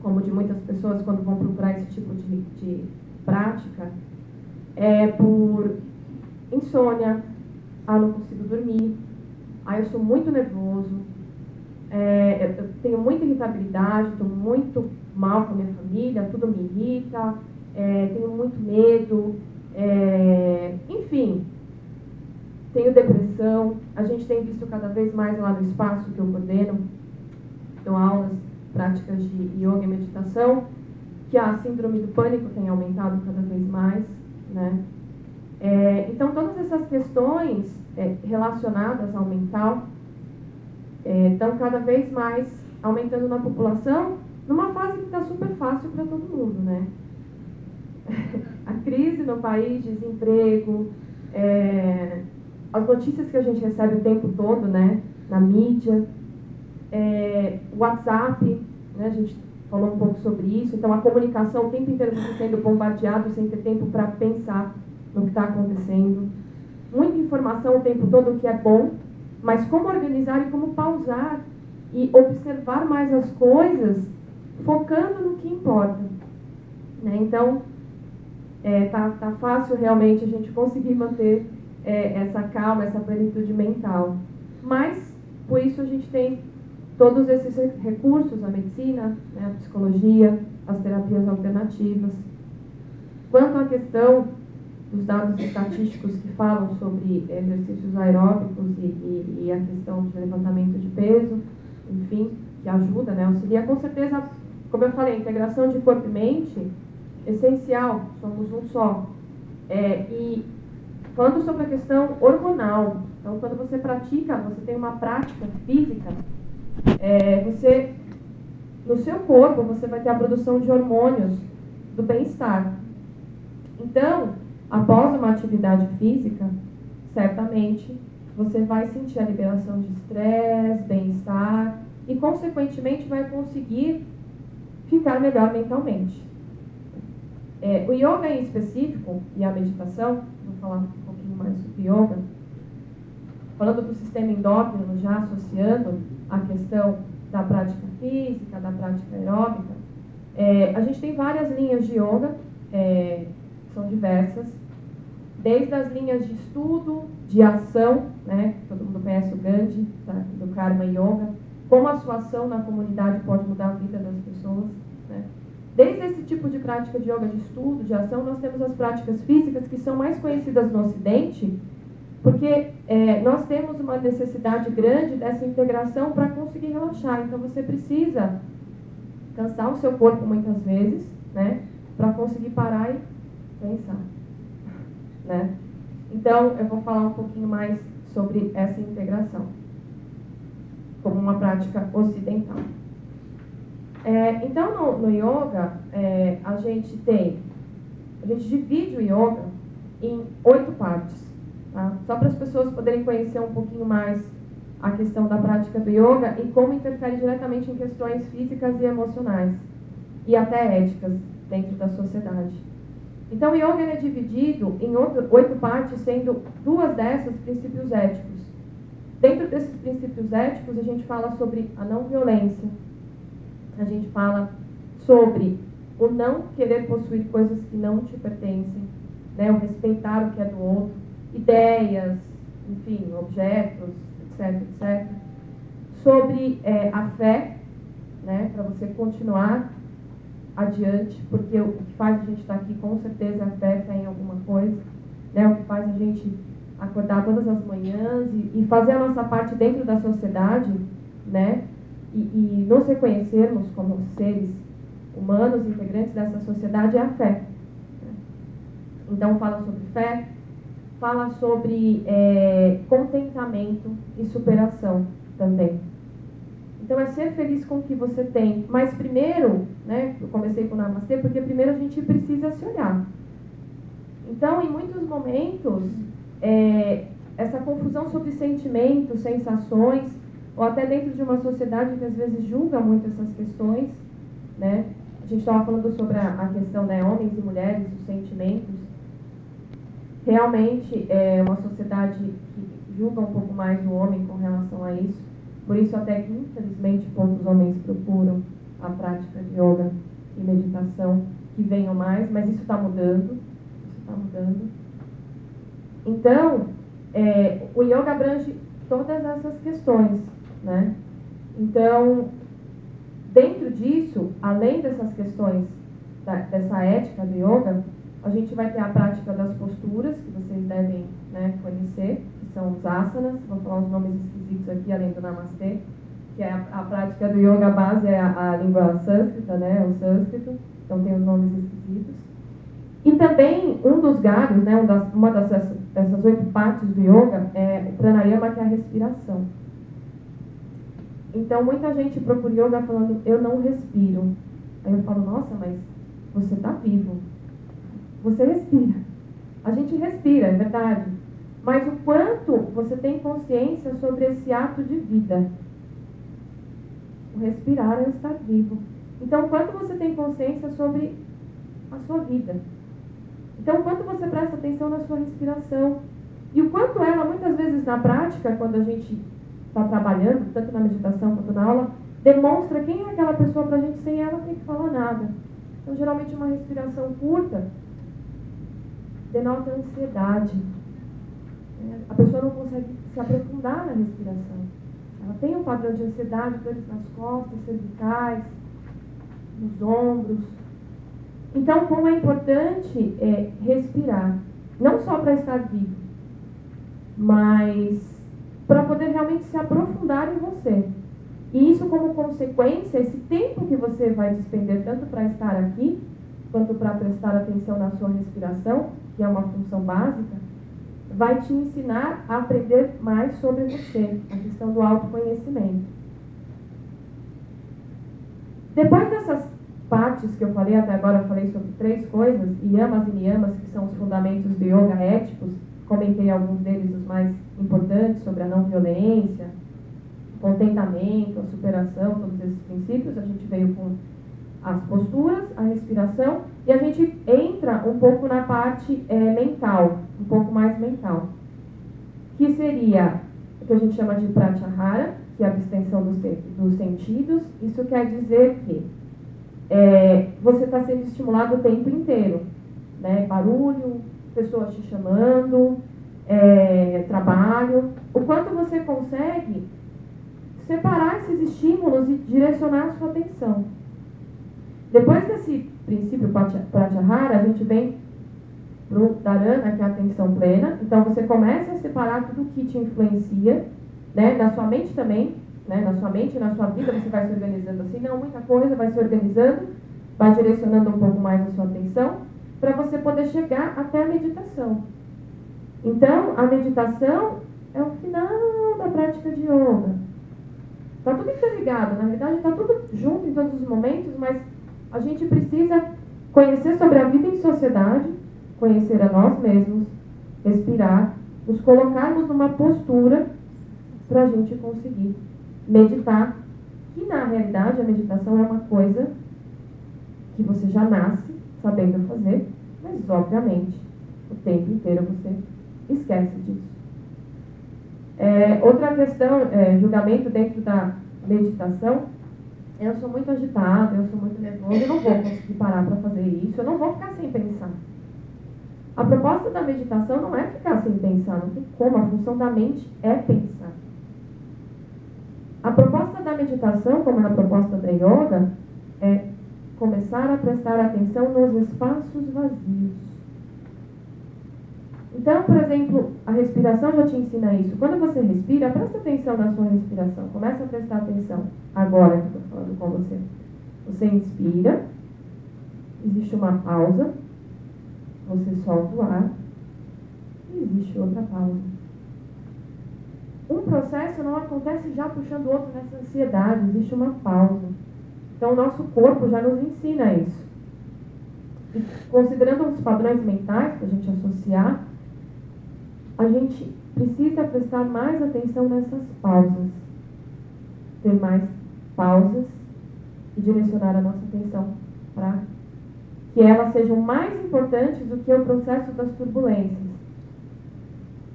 como de muitas pessoas quando vão procurar esse tipo de prática, é por insônia, não consigo dormir, eu sou muito nervoso, eu tenho muita irritabilidade, estou muito mal com a minha família, tudo me irrita, tenho muito medo, enfim, tenho depressão. A gente tem visto cada vez mais lá no espaço que eu coordeno, dou aulas, práticas de yoga e meditação, que a síndrome do pânico tem aumentado cada vez mais, né? Então, todas essas questões relacionadas ao mental estão cada vez mais aumentando na população, numa fase que está super fácil para todo mundo, né? A crise no país, desemprego, as notícias que a gente recebe o tempo todo, né, na mídia, WhatsApp, né, a gente falou um pouco sobre isso, então a comunicação o tempo inteiro sendo bombardeado sem ter tempo para pensar no que está acontecendo. Muita informação o tempo todo, o que é bom, mas como organizar e como pausar e observar mais as coisas, focando no que importa, né? Então, tá fácil realmente a gente conseguir manter essa calma, essa plenitude mental. Mas, por isso, a gente tem todos esses recursos, a medicina, né, a psicologia, as terapias alternativas. Quanto à questão dos dados estatísticos que falam sobre exercícios aeróbicos e a questão de levantamento de peso, enfim, que ajuda, né, auxilia, com certeza, como eu falei, a integração de corpo e mente, essencial, somos um só. E falando sobre a questão hormonal, então quando você pratica, você tem uma prática física, você, no seu corpo, você vai ter a produção de hormônios do bem-estar. Então, após uma atividade física, certamente, você vai sentir a liberação de estresse, bem-estar e, consequentemente, vai conseguir ficar melhor mentalmente. O yoga em específico e a meditação, vou falar um pouquinho mais sobre yoga, falando do sistema endócrino, já associando a questão da prática física, da prática aeróbica, a gente tem várias linhas de yoga, são diversas, desde as linhas de estudo, de ação, né, todo mundo conhece o Gandhi, do Karma Yoga, como a sua ação na comunidade pode mudar a vida das pessoas, né. Desde esse tipo de prática de yoga de estudo, de ação, nós temos as práticas físicas que são mais conhecidas no Ocidente, porque nós temos uma necessidade grande dessa integração para conseguir relaxar. Então, você precisa cansar o seu corpo muitas vezes, né, para conseguir parar e pensar, né? Então, eu vou falar um pouquinho mais sobre essa integração, como uma prática ocidental. Então, no yoga, a gente divide o yoga em 8 partes, tá? Só para as pessoas poderem conhecer um pouquinho mais a questão da prática do yoga e como interfere diretamente em questões físicas e emocionais, e até éticas dentro da sociedade. Então, o yoga é dividido em 8 partes, sendo 2 dessas princípios éticos. Dentro desses princípios éticos, a gente fala sobre a não violência, a gente fala sobre o não querer possuir coisas que não te pertencem, né, o respeitar o que é do outro, ideias, enfim, objetos, etc, etc. Sobre a fé, né, para você continuar adiante, porque o que faz a gente estar aqui, com certeza, a fé em alguma coisa, né, o que faz a gente acordar todas as manhãs e fazer a nossa parte dentro da sociedade, né, e nos reconhecermos como seres humanos, integrantes dessa sociedade, é a fé. Então, fala sobre fé, fala sobre contentamento e superação também. Então, é ser feliz com o que você tem. Mas primeiro, né, eu comecei com o Namastê, porque primeiro a gente precisa se olhar. Então, em muitos momentos, essa confusão sobre sentimentos, sensações, ou até dentro de uma sociedade que às vezes julga muito essas questões, né? A gente estava falando sobre a questão, né, homens e mulheres, os sentimentos. Realmente é uma sociedade que julga um pouco mais o homem com relação a isso. Por isso até que, infelizmente, poucos homens procuram a prática de yoga e meditação que venham mais, mas isso está mudando. Isso está mudando. Então, o yoga abrange todas essas questões, né? Então, dentro disso, além dessas questões dessa ética do yoga, a gente vai ter a prática das posturas, que vocês devem, né, conhecer, que são os asanas. Vou falar uns nomes esquisitos aqui, além do Namastê, que é a prática do yoga base, é a língua sânscrita, né, o sânscrito, então tem os nomes esquisitos. E também, um dos galhos, né, uma dessas 8 partes do yoga é o pranayama, que é a respiração. Então, muita gente procura yoga falando, eu não respiro. Aí eu falo, nossa, mas você está vivo. Você respira. A gente respira, é verdade. Mas o quanto você tem consciência sobre esse ato de vida. O respirar é estar vivo. Então, o quanto você tem consciência sobre a sua vida. Então, o quanto você presta atenção na sua respiração. E o quanto ela, muitas vezes na prática, quando a gente está trabalhando, tanto na meditação quanto na aula, demonstra quem é aquela pessoa para a gente, sem ela ter que falar nada. Então, geralmente, uma respiração curta denota ansiedade. A pessoa não consegue se aprofundar na respiração. Ela tem um padrão de ansiedade, dores nas costas, cervicais, nos ombros. Então, como é importante respirar, não só para estar vivo, mas para poder realmente se aprofundar em você. E isso, como consequência, esse tempo que você vai despender tanto para estar aqui, quanto para prestar atenção na sua respiração, que é uma função básica, vai te ensinar a aprender mais sobre você, a questão do autoconhecimento. Depois dessas partes que eu falei até agora, eu falei sobre 3 coisas, yamas e niyamas, que são os fundamentos do yoga éticos, comentei alguns deles, os mais importantes, sobre a não violência, contentamento, a superação, todos esses princípios. A gente veio com as posturas, a respiração, e a gente entra um pouco na parte mental, um pouco mais mental, que seria o que a gente chama de pratyahara, que é a abstenção dos sentidos. Isso quer dizer que você está sendo estimulado o tempo inteiro, né? Barulho, pessoas te chamando, trabalho. O quanto você consegue separar esses estímulos e direcionar a sua atenção. Depois desse princípio pratyahara, a gente vem para o dharana, que é a atenção plena. Então, você começa a separar tudo que te influencia, né? Na sua mente também, né? Na sua mente e na sua vida, você vai se organizando assim, não muita coisa, vai se organizando, vai direcionando um pouco mais a sua atenção, para você poder chegar até a meditação. Então, a meditação é o final da prática de yoga. Está tudo interligado, na verdade está tudo junto em todos os momentos, mas a gente precisa conhecer sobre a vida em sociedade, conhecer a nós mesmos, respirar, nos colocarmos numa postura para a gente conseguir meditar, que na realidade a meditação é uma coisa que você já nasce sabendo fazer, mas obviamente o tempo inteiro você esquece disso. Outra questão, julgamento dentro da meditação. Eu sou muito agitada, eu sou muito nervosa, eu não vou conseguir parar para fazer isso, eu não vou ficar sem pensar. A proposta da meditação não é ficar sem pensar, não tem como, a função da mente é pensar. A proposta da meditação, como na proposta da yoga, é começar a prestar atenção nos espaços vazios. Então, por exemplo, a respiração já te ensina isso. Quando você respira, presta atenção na sua respiração. Começa a prestar atenção agora que eu estou falando com você. Você inspira, existe uma pausa, você solta o ar e existe outra pausa. Um processo não acontece já puxando o outro nessa ansiedade, existe uma pausa. Então, o nosso corpo já nos ensina isso. E considerando os padrões mentais para a gente associar, a gente precisa prestar mais atenção nessas pausas. Ter mais pausas e direcionar a nossa atenção para que elas sejam mais importantes do que o processo das turbulências.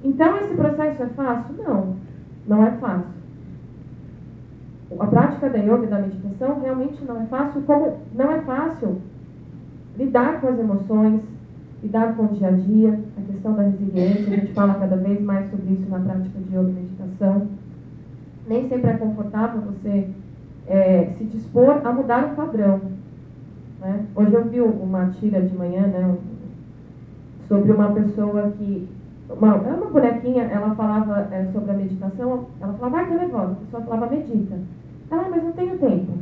Então, esse processo é fácil? Não, não é fácil. a prática da yoga e da meditação realmente não é fácil, como não é fácil lidar com as emoções, lidar com o dia a dia, a questão da resiliência. A gente fala cada vez mais sobre isso na prática de yoga e meditação. Nem sempre é confortável você se dispor a mudar o padrão, né? Hoje eu vi uma tira de manhã, né, sobre uma pessoa que... uma bonequinha, ela falava sobre a meditação, ela falava, ai, tô nervosa. A pessoa falava, medita. Ela, mas não tenho tempo.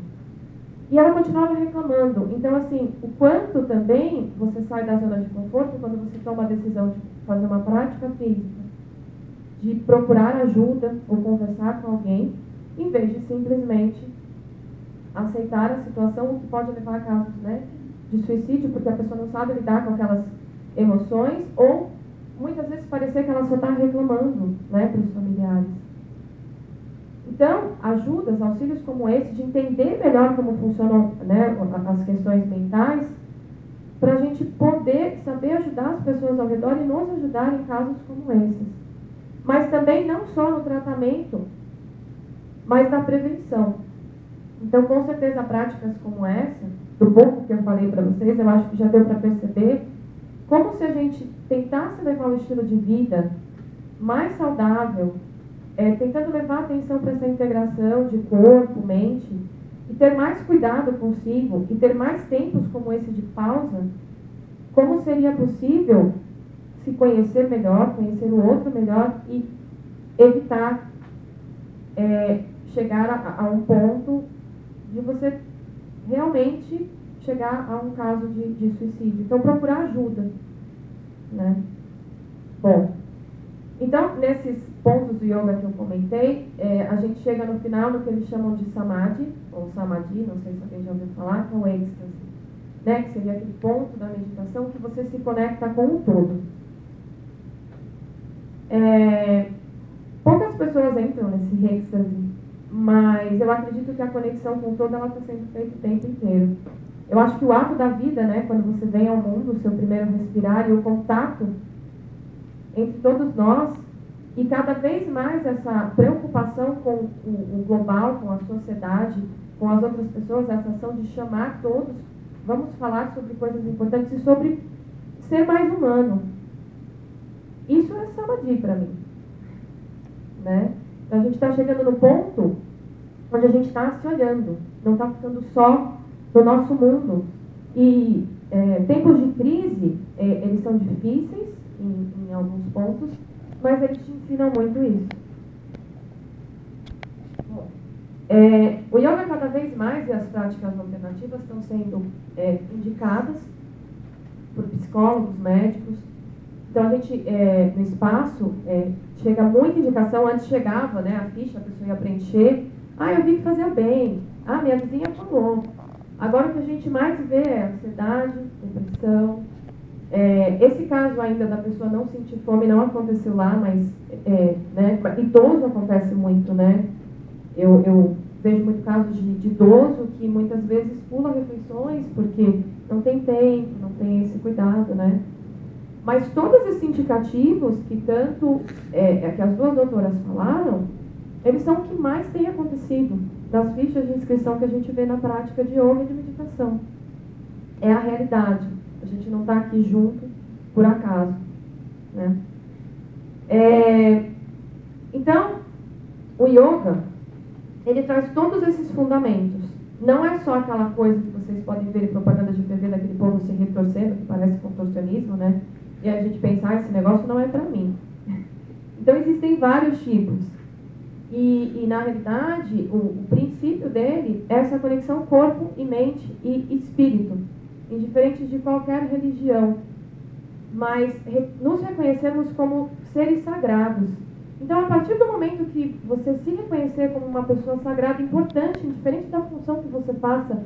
E ela continuava reclamando. Então, assim, o quanto também você sai da zona de conforto quando você toma a decisão de fazer uma prática física, de procurar ajuda ou conversar com alguém, em vez de simplesmente aceitar a situação, o que pode levar a casos, né, de suicídio, porque a pessoa não sabe lidar com aquelas emoções, ou muitas vezes parecer que ela só está reclamando, né, para os familiares. Então, ajudas, auxílios como esse, de entender melhor como funcionam, né, as questões mentais, para a gente poder saber ajudar as pessoas ao redor e nos ajudar em casos como esses. Mas também não só no tratamento, mas na prevenção. Então, com certeza, práticas como essa, do pouco que eu falei para vocês, eu acho que já deu para perceber como se a gente tentasse levar um estilo de vida mais saudável, tentando levar atenção para essa integração de corpo, mente, e ter mais cuidado consigo, e ter mais tempos como esse de pausa, como seria possível se conhecer melhor, conhecer o outro melhor e evitar chegar a um ponto de você realmente chegar a um caso de suicídio. Então, procurar ajuda, né? Bom, então, nesses pontos do yoga que eu comentei, a gente chega no final no que eles chamam de samadhi, ou samadhi, não sei se alguém já ouviu falar, que é o êxtase, né? Que seria aquele ponto da meditação que você se conecta com o todo. Poucas pessoas entram nesse êxtase, mas eu acredito que a conexão com o todo está sendo feita o tempo inteiro. Eu acho que o ato da vida, né, quando você vem ao mundo, o seu primeiro respirar e o contato entre todos nós, e cada vez mais essa preocupação com o global, com a sociedade, com as outras pessoas, essa ação de chamar todos, vamos falar sobre coisas importantes e sobre ser mais humano. Isso é samadhi para mim, né? Então a gente está chegando no ponto onde a gente está se olhando, não está ficando só no nosso mundo. E tempos de crise, eles são difíceis em alguns pontos, mas eles te ensinam muito isso. Bom, o yoga cada vez mais e as práticas alternativas estão sendo indicadas por psicólogos, médicos. Então, a gente, no espaço, chega muita indicação. Antes chegava, né, a ficha, a pessoa ia preencher. Ah, eu vi que fazia bem. Ah, minha vizinha falou. Agora, o que a gente mais vê é ansiedade, depressão. Esse caso ainda da pessoa não sentir fome não aconteceu lá, mas né, idoso acontece muito, né? Eu vejo muito casos de idoso que muitas vezes pula refeições porque não tem tempo, não tem esse cuidado, né? Mas todos esses indicativos que que as duas doutoras falaram, eles são o que mais tem acontecido nas fichas de inscrição que a gente vê na prática de yoga e de meditação. É a realidade. A gente não está aqui junto por acaso, né? Então, o yoga, ele traz todos esses fundamentos. Não é só aquela coisa que vocês podem ver em propaganda de TV daquele povo se retorcendo, que parece contorcionismo, né? E a gente pensar, esse negócio não é para mim. Então, existem vários tipos. E na realidade, o princípio dele é essa conexão corpo e mente e espírito, indiferente de qualquer religião. Mas nos reconhecermos como seres sagrados. Então, a partir do momento que você se reconhecer como uma pessoa sagrada, importante, indiferente da função que você faça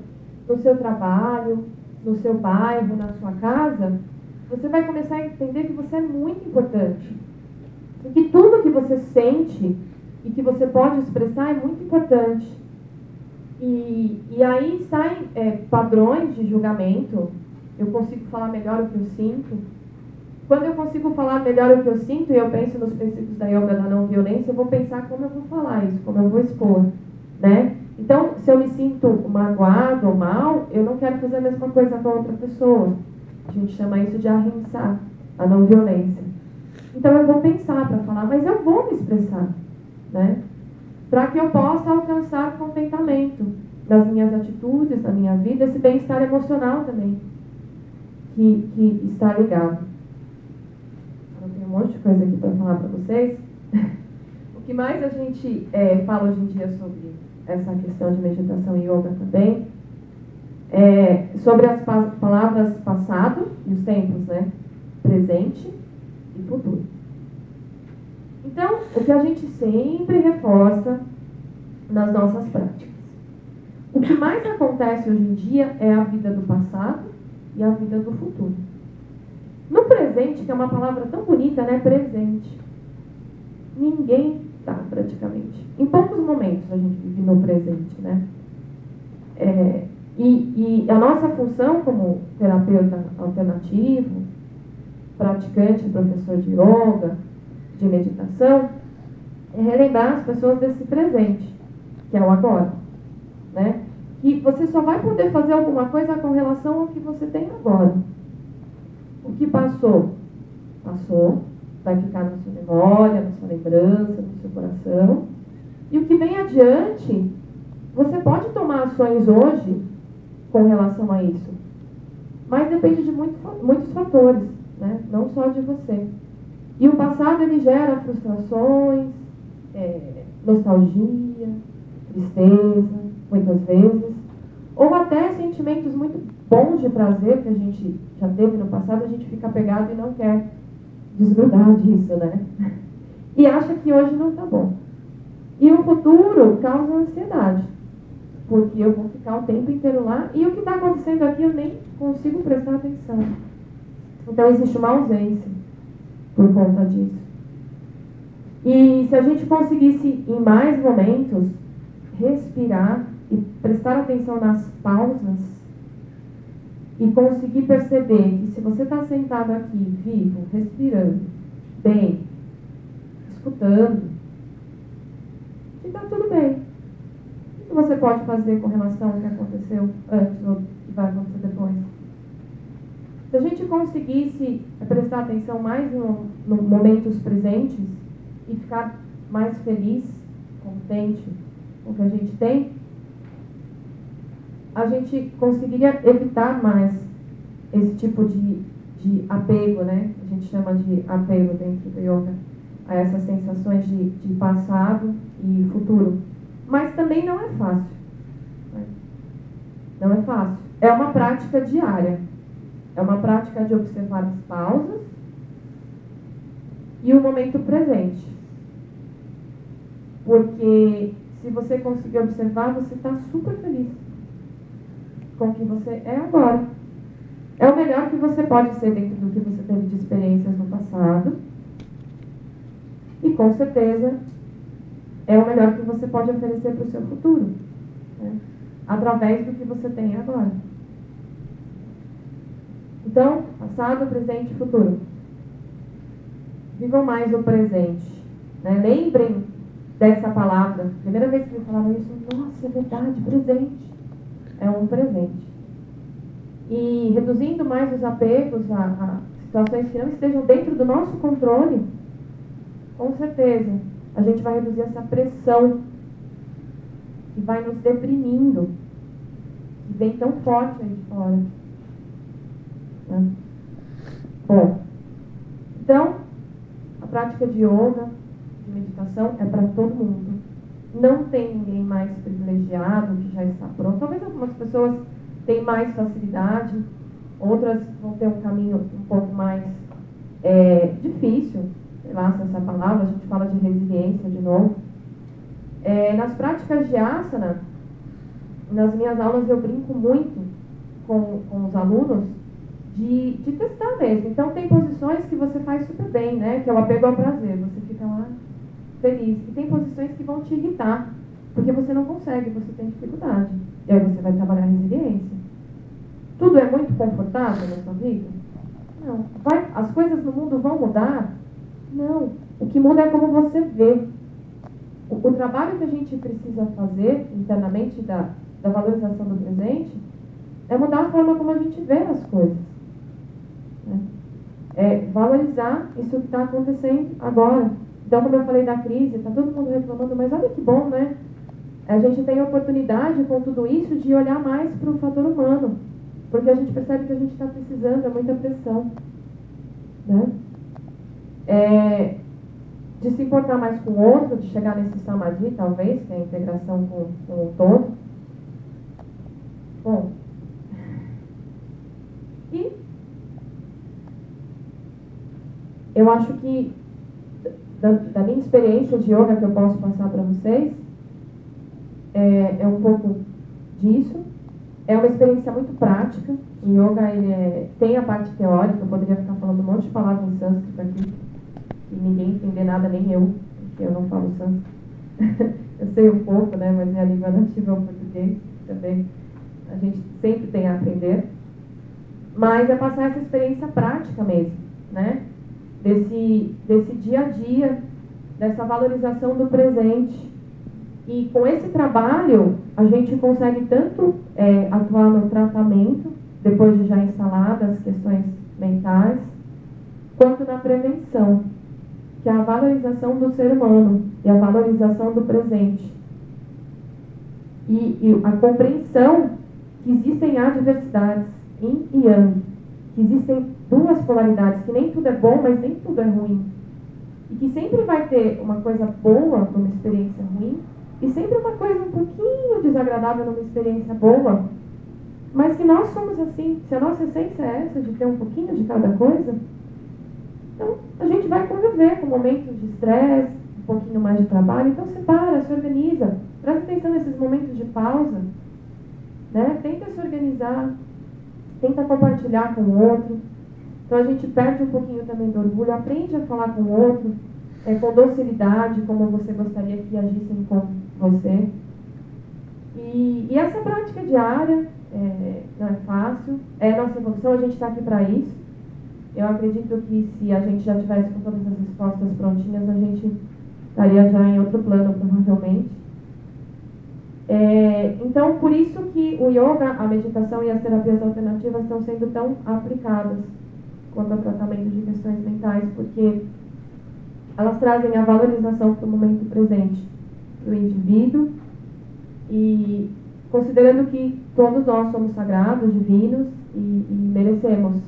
no seu trabalho, no seu bairro, na sua casa, você vai começar a entender que você é muito importante. E que tudo que você sente e que você pode expressar é muito importante. E aí saem padrões de julgamento. Eu consigo falar melhor o que eu sinto. Quando eu consigo falar melhor o que eu sinto e eu penso nos princípios da yoga da não violência, eu vou pensar como eu vou falar isso, como eu vou expor, né? Então, se eu me sinto magoado ou mal, eu não quero fazer a mesma coisa com a outra pessoa. A gente chama isso de ahimsa, a não violência. Então, eu vou pensar para falar, mas eu vou me expressar, né? Para que eu possa alcançar contentamento nas minhas atitudes, na minha vida, esse bem-estar emocional também, que está ligado. Eu tenho um monte de coisa aqui para falar para vocês. O que mais a gente fala hoje em dia sobre essa questão de meditação e yoga também, sobre as palavras passado e os tempos, né? Presente e futuro. Então, o que a gente sempre reforça nas nossas práticas. O que mais acontece hoje em dia é a vida do passado e a vida do futuro. No presente, que é uma palavra tão bonita, né? Presente. Ninguém está, praticamente. Em poucos momentos a gente vive no presente, né? E a nossa função como terapeuta alternativo, praticante, professor de yoga, de meditação, é relembrar as pessoas desse presente, que é o agora, né? Que você só vai poder fazer alguma coisa com relação ao que você tem agora. O que passou, passou, vai ficar na sua memória, na sua lembrança, no seu coração. E o que vem adiante, você pode tomar ações hoje com relação a isso, mas depende de muitos fatores, né? Não só de você. E o passado, ele gera frustrações, nostalgia, tristeza, muitas vezes, ou até sentimentos muito bons de prazer que a gente já teve no passado, a gente fica apegado e não quer desgrudar disso, né? E acha que hoje não está bom. E o futuro causa ansiedade, porque eu vou ficar o tempo inteiro lá e o que está acontecendo aqui eu nem consigo prestar atenção. Então existe uma ausência por conta disso. E se a gente conseguisse, em mais momentos, respirar e prestar atenção nas pausas e conseguir perceber que se você está sentado aqui, vivo, respirando, bem, escutando, está tudo bem. O que você pode fazer com relação ao que aconteceu antes ou que vai acontecer depois? Se a gente conseguisse prestar atenção mais nos momentos presentes e ficar mais feliz, contente com o que a gente tem, a gente conseguiria evitar mais esse tipo de apego, né? A gente chama de apego dentro do yoga, a essas sensações de passado e futuro. Mas também não é fácil. Né? Não é fácil. É uma prática diária. É uma prática de observar as pausas e o momento presente. Porque se você conseguir observar, você está super feliz com o que você é agora. É o melhor que você pode ser dentro do que você teve de experiências no passado. E com certeza é o melhor que você pode oferecer para o seu futuro, né? Através do que você tem agora. Então, passado, presente e futuro. Vivam mais o presente, né? Lembrem dessa palavra. Primeira vez que me falaram isso, nossa, é verdade, presente. É um presente. E reduzindo mais os apegos a situações que não estejam dentro do nosso controle, com certeza, a gente vai reduzir essa pressão que vai nos deprimindo, que vem tão forte aí de fora. Né? Bom, então, a prática de yoga, de meditação, é para todo mundo. Não tem ninguém mais privilegiado que já está pronto. Talvez algumas pessoas tenham mais facilidade, outras vão ter um caminho um pouco mais difícil, sei lá se essa palavra, a gente fala de resiliência de novo. Nas práticas de asana, nas minhas aulas eu brinco muito com os alunos de testar mesmo. Então tem posições que você faz super bem, né? Que é o apego ao prazer, você fica lá feliz. E tem posições que vão te irritar, porque você não consegue, você tem dificuldade. E aí você vai trabalhar a resiliência. Tudo é muito confortável na sua vida? Não. As coisas no mundo vão mudar? Não. O que muda é como você vê. o trabalho que a gente precisa fazer internamente da valorização do presente é mudar a forma como a gente vê as coisas. Né? É valorizar isso que está acontecendo agora. Então, como eu falei da crise, está todo mundo reclamando, mas olha que bom, né? A gente tem a oportunidade, com tudo isso, de olhar mais para o fator humano. Porque a gente percebe que a gente está precisando, é muita pressão. Né? De se importar mais com o outro, de chegar nesse samadhi, talvez, que é a integração com o todo. Bom, e eu acho que, da minha experiência de yoga que eu posso passar para vocês, é um pouco disso. É uma experiência muito prática. O yoga ele tem a parte teórica, eu poderia ficar falando um monte de palavras em sânscrito aqui, e ninguém entender nada, nem eu, porque eu não falo sânscrito. Eu sei um pouco, né, mas minha língua nativa é o português, também a gente sempre tem a aprender. Mas é passar essa experiência prática mesmo, né? Desse dia a dia, dessa valorização do presente. E com esse trabalho, a gente consegue tanto atuar no tratamento, depois de já instaladas as questões mentais, quanto na prevenção, que é a valorização do ser humano e a valorização do presente. E a compreensão que existem adversidades, yin e yang, que existem duas polaridades, que nem tudo é bom, mas nem tudo é ruim. E que sempre vai ter uma coisa boa numa experiência ruim, e sempre uma coisa um pouquinho desagradável numa experiência boa, mas que nós somos assim. Se a nossa essência é essa, de ter um pouquinho de cada coisa, então a gente vai conviver com momentos de estresse, um pouquinho mais de trabalho. Então se para, se organiza, presta atenção nesses momentos de pausa, né? Tenta se organizar, tenta compartilhar com o outro. Então a gente perde um pouquinho também do orgulho, aprende a falar com o outro, com docilidade, como você gostaria que agissem com você. E essa prática diária não é fácil, é nossa evolução, a gente está aqui para isso. Eu acredito que se a gente já tivesse com todas as respostas prontinhas, a gente estaria já em outro plano, provavelmente. Então, por isso que o yoga, a meditação e as terapias alternativas estão sendo tão aplicadas quanto ao tratamento de questões mentais, porque elas trazem a valorização para o momento presente do indivíduo e considerando que todos nós somos sagrados, divinos e merecemos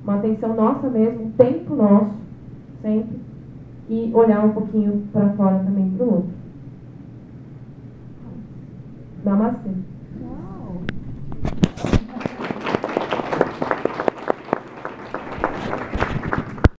uma atenção nossa mesmo, um tempo nosso, sempre, e olhar um pouquinho para fora também para o outro. Namastê.